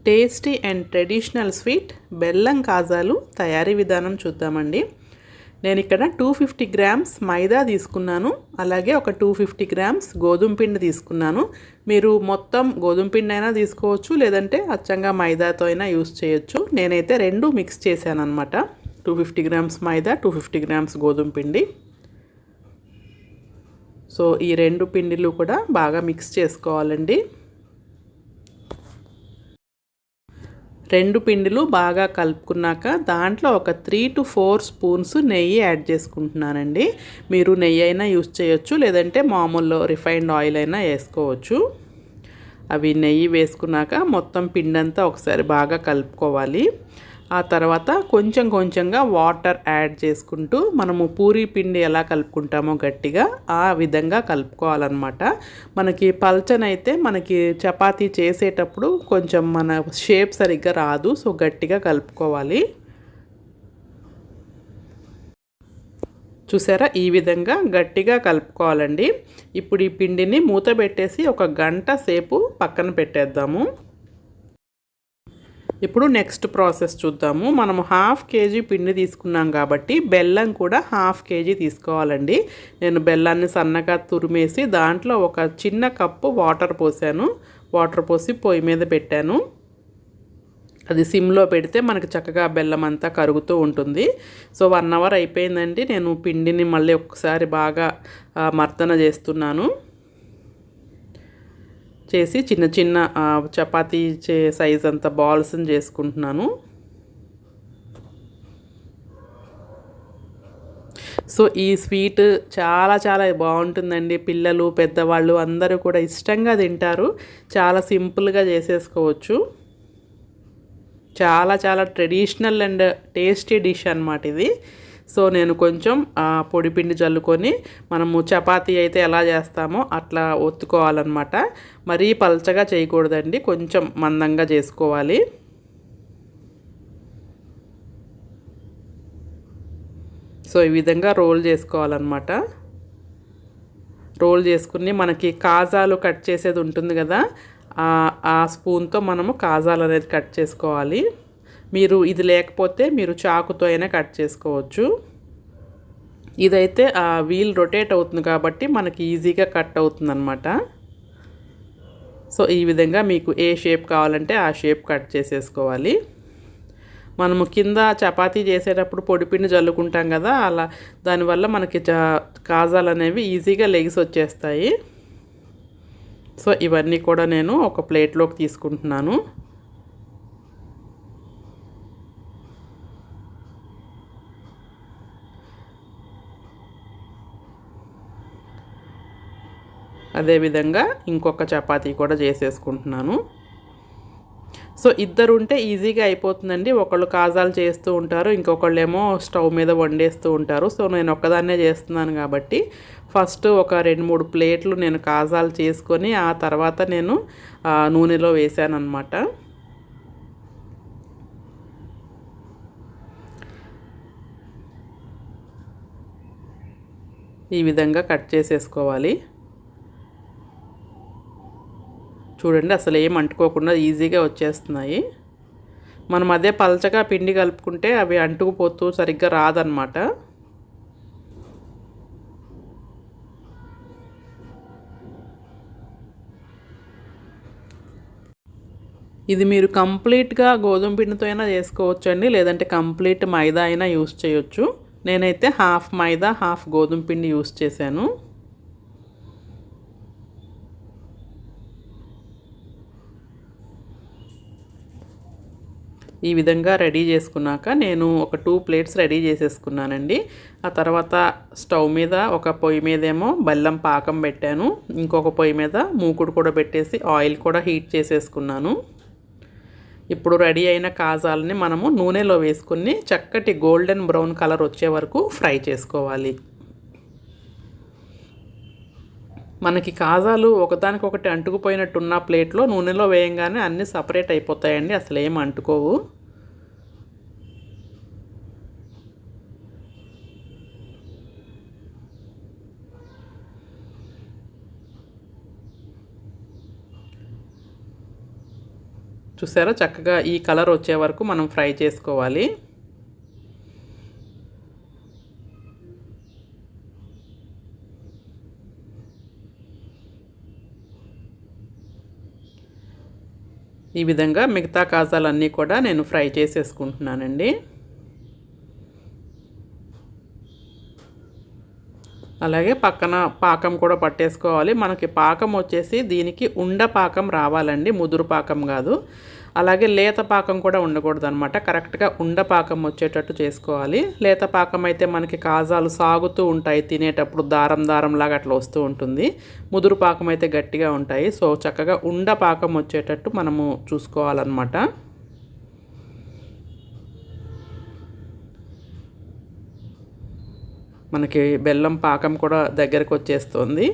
Tasty and traditional sweet బెల్లం కాజాలు తయారీ విధానం చూద్దామండి. నేను ఇక్కడ 250 గ్రామ్స్ మైదా తీసుకున్నాను. అలాగే ఒక 250 గ్రామ్స్ గోధుమ పిండి తీసుకున్నాను. మీరు మొత్తం గోధుమ పిండి అయినా తీసుకోవచ్చు, లేదంటే అచ్చంగా మైదాతో అయినా యూస్ చేయొచ్చు. నేనైతే రెండు మిక్స్ చేశాను అనమాట. 250 గ్రామ్స్ మైదా, 250 గ్రామ్స్ గోధుమ పిండి. సో ఈ రెండు పిండిలు కూడా బాగా మిక్స్ చేసుకోవాలండి. రెండు పిండిలు బాగా కలుపుకున్నాక దాంట్లో ఒక 3 to 4 స్పూన్స్ నెయ్యి యాడ్ చేసుకుంటున్నానండి. మీరు నెయ్యి అయినా యూస్ చేయొచ్చు, లేదంటే మామూలు రిఫైన్డ్ ఆయిల్ అయినా వేసుకోవచ్చు. అవి నెయ్యి వేసుకున్నాక మొత్తం పిండంతా ఒకసారి బాగా కలుపుకోవాలి. ఆ తర్వాత కొంచెం కొంచెంగా వాటర్ యాడ్ చేసుకుంటూ మనము పూరీ పిండి ఎలా కలుపుకుంటామో గట్టిగా ఆ విధంగా కలుపుకోవాలన్నమాట. మనకి పల్చనైతే మనకి చపాతీ చేసేటప్పుడు కొంచెం మన షేప్ సరిగ్గా రాదు. సో గట్టిగా కలుపుకోవాలి. చూసారా, ఈ విధంగా గట్టిగా కలుపుకోవాలండి. ఇప్పుడు ఈ పిండిని మూత పెట్టేసి ఒక గంట సేపు పక్కన పెట్టేద్దాము. ఇప్పుడు నెక్స్ట్ ప్రాసెస్ చూద్దాము. మనము 1/2 kg పిండి తీసుకున్నాం కాబట్టి బెల్లం కూడా 1/2 kg తీసుకోవాలండి. నేను బెల్లాన్ని సన్నగా తురిమేసి దాంట్లో ఒక చిన్న కప్పు వాటర్ పోసాను. వాటర్ పోసి పొయ్యి మీద పెట్టాను. అది సిమ్లో పెడితే మనకి చక్కగా బెల్లం అంతా కరుగుతూ ఉంటుంది. సో 1 hour అయిపోయిందండి. నేను పిండిని మళ్ళీ ఒకసారి బాగా మర్దన చేస్తున్నాను. చేసి చిన్న చిన్న చపాతీ సైజ్ అంత బాల్స్ని చేసుకుంటున్నాను. సో ఈ స్వీట్ చాలా చాలా బాగుంటుందండి. పిల్లలు పెద్దవాళ్ళు అందరూ కూడా ఇష్టంగా తింటారు. చాలా సింపుల్గా చేసేసుకోవచ్చు. చాలా చాలా ట్రెడిషనల్ అండ్ టేస్టీ డిష్ అన్నమాట ఇది. సో నేను కొంచెం పొడిపిండి జల్లుకొని మనము చపాతీ అయితే ఎలా చేస్తామో అట్లా ఒత్తుకోవాలన్నమాట. మరీ పల్చగా చేయకూడదండి, కొంచెం మందంగా చేసుకోవాలి. సో ఈ విధంగా రోల్ చేసుకోవాలన్నమాట. రోల్ చేసుకుని మనకి కాజాలు కట్ చేసేది ఉంటుంది కదా, ఆ స్పూన్తో మనము కాజాలు అనేది కట్ చేసుకోవాలి. మీరు ఇది లేకపోతే మీరు చాకుతో అయినా కట్ చేసుకోవచ్చు. ఇదైతే ఆ వీల్ రొటేట్ అవుతుంది కాబట్టి మనకి ఈజీగా కట్ అవుతుంది అన్నమాట. సో ఈ విధంగా మీకు ఏ షేప్ కావాలంటే ఆ షేప్ కట్ చేసేసుకోవాలి. మనము కింద చపాతీ చేసేటప్పుడు పొడిపిండి జల్లుకుంటాం కదా, అలా దానివల్ల మనకి కాజాలు అనేవి ఈజీగా లెగిసి వచ్చేస్తాయి. సో ఇవన్నీ కూడా నేను ఒక ప్లేట్లోకి తీసుకుంటున్నాను. అదేవిధంగా ఇంకొక చపాతీ కూడా చేసేసుకుంటున్నాను. సో ఇద్దరు ఉంటే ఈజీగా అయిపోతుందండి. ఒకళ్ళు కాజాలు చేస్తూ ఉంటారు, ఇంకొకళ్ళు ఏమో స్టవ్ మీద వండేస్తూ ఉంటారు. సో నేను ఒక్కదాన్నే చేస్తున్నాను కాబట్టి ఫస్ట్ ఒక 2-3 ప్లేట్లు నేను కాజాలు చేసుకొని ఆ తర్వాత నేను నూనెలో వేసాను అన్నమాట. ఈ విధంగా కట్ చేసేసుకోవాలి. చూడండి, అసలు ఏం అంటుకోకుండా ఈజీగా వచ్చేస్తున్నాయి. మనం అదే పల్చగా పిండి కలుపుకుంటే అవి అంటుకుపోతూ సరిగ్గా రాదన్నమాట. ఇది మీరు కంప్లీట్గా గోధుమ పిండితో అయినా చేసుకోవచ్చు అండి, లేదంటే కంప్లీట్ మైదా అయినా యూస్ చేయొచ్చు. నేనైతే 1/2 మైదా 1/2 గోధుమ పిండి యూస్ చేశాను. ఈ విధంగా రెడీ చేసుకున్నాక నేను ఒక 2 ప్లేట్స్ రెడీ చేసేసుకున్నానండి. ఆ తర్వాత స్టవ్ మీద ఒక పొయ్యి మీదేమో బెల్లం పాకం పెట్టాను. ఇంకొక పొయ్యి మీద మూకుడు కూడా పెట్టేసి ఆయిల్ కూడా హీట్ చేసేసుకున్నాను. ఇప్పుడు రెడీ అయిన కాజాలని మనము నూనెలో వేసుకుని చక్కటి గోల్డెన్ బ్రౌన్ కలర్ వచ్చే వరకు ఫ్రై చేసుకోవాలి. మనకి కాజాలు ఒకదానికొకటి అంటుకుపోయినట్టున్న ప్లేట్లో నూనెలో వేయంగానే అన్నీ సపరేట్ అయిపోతాయండి, అసలు ఏం అంటుకోవు. చూసారా చక్కగా ఈ కలర్ వచ్చే వరకు మనం ఫ్రై చేసుకోవాలి. ఈ విధంగా మిగతా కాజాలన్నీ కూడా నేను ఫ్రై చేసేసుకుంటున్నానండి. అలాగే పక్కన పాకం కూడా పట్టేసుకోవాలి. మనకి పాకం వచ్చేసి దీనికి ఉండ పాకం రావాలండి, ముదురు పాకం కాదు. అలాగే లేత పాకం కూడా ఉండకూడదు అనమాట. కరెక్ట్గా ఉండ పాకం వచ్చేటట్టు చేసుకోవాలి. లేత పాకం అయితే మనకి కాజాలు సాగుతూ ఉంటాయి, తినేటప్పుడు దారం దారంలాగా అట్లా వస్తూ ఉంటుంది. ముదురు పాకం అయితే గట్టిగా ఉంటాయి. సో చక్కగా ఉండ పాకం వచ్చేటట్టు మనము చూసుకోవాలన్నమాట. మనకి బెల్లం పాకం కూడా దగ్గరకు వచ్చేస్తుంది.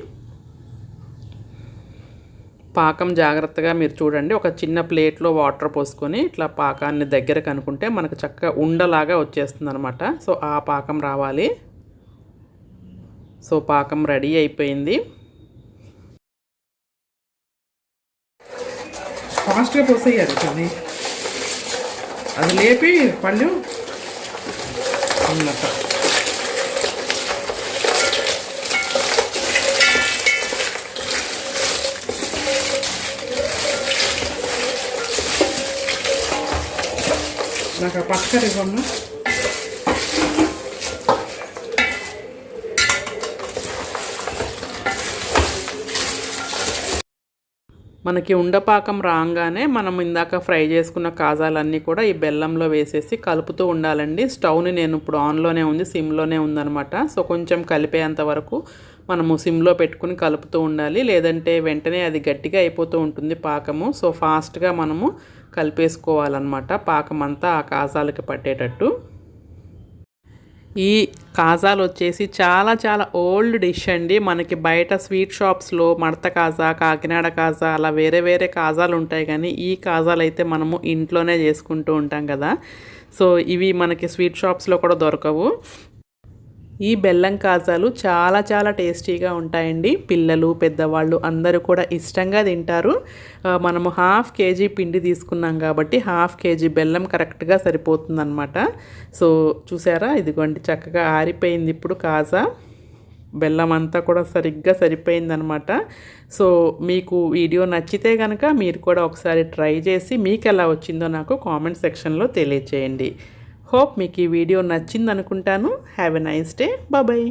పాకం జాగ్రత్తగా మీరు చూడండి. ఒక చిన్న ప్లేట్లో వాటర్ పోసుకొని ఇట్లా పాకాన్ని దగ్గరకు అనుకుంటే మనకు చక్కగా ఉండలాగా వచ్చేస్తుంది అనమాట. సో ఆ పాకం రావాలి. సో పాకం రెడీ అయిపోయింది. ఫాస్ట్గా పోసేయాలి కొన్ని, అది లేపి పళ్ళు అన్నమాట. నాకు పచ్చడి ఇవ్వమ్మా. మనకి ఉండపాకం రాగానే మనం ఇందాక ఫ్రై చేసుకున్న కాజాలన్నీ కూడా ఈ బెల్లంలో వేసేసి కలుపుతూ ఉండాలండి. స్టవ్ని నేను ఇప్పుడు ఆన్లోనే ఉంది, సిమ్లోనే ఉందనమాట. సో కొంచెం కలిపేంత వరకు మనము సిమ్లో పెట్టుకుని కలుపుతూ ఉండాలి, లేదంటే వెంటనే అది గట్టిగా అయిపోతూ ఉంటుంది పాకము. సో ఫాస్ట్గా మనము కలిపేసుకోవాలన్నమాట పాకం అంతా ఆ కాజాలకి పట్టేటట్టు. ఈ కాజాలు వచ్చేసి చాలా చాలా ఓల్డ్ డిష్ అండి. మనకి బయట స్వీట్ షాప్స్లో మడత కాజా, కాకినాడ కాజా అలా వేరే వేరే కాజాలు ఉంటాయి, కానీ ఈ కాజాలు అయితే మనము ఇంట్లోనే చేసుకుంటూ ఉంటాం కదా. సో ఇవి మనకి స్వీట్ షాప్స్లో కూడా దొరకవు. ఈ బెల్లం కాజాలు చాలా చాలా టేస్టీగా ఉంటాయండి. పిల్లలు పెద్దవాళ్ళు అందరూ కూడా ఇష్టంగా తింటారు. మనము 1/2 కేజీ పిండి తీసుకున్నాం కాబట్టి 1/2 కేజీ బెల్లం కరెక్ట్గా సరిపోతుందన్నమాట. సో చూసారా, ఇదిగోండి చక్కగా ఆరిపోయింది ఇప్పుడు కాజా. బెల్లం అంతా కూడా సరిగ్గా సరిపోయిందనమాట. సో మీకు వీడియో నచ్చితే కనుక మీరు కూడా ఒకసారి ట్రై చేసి మీకు ఎలా వచ్చిందో నాకు కామెంట్ సెక్షన్లో తెలియచేయండి. హోప్ మీకు ఈ వీడియో నచ్చింది అనుకుంటాను. Have a nice day. Bye.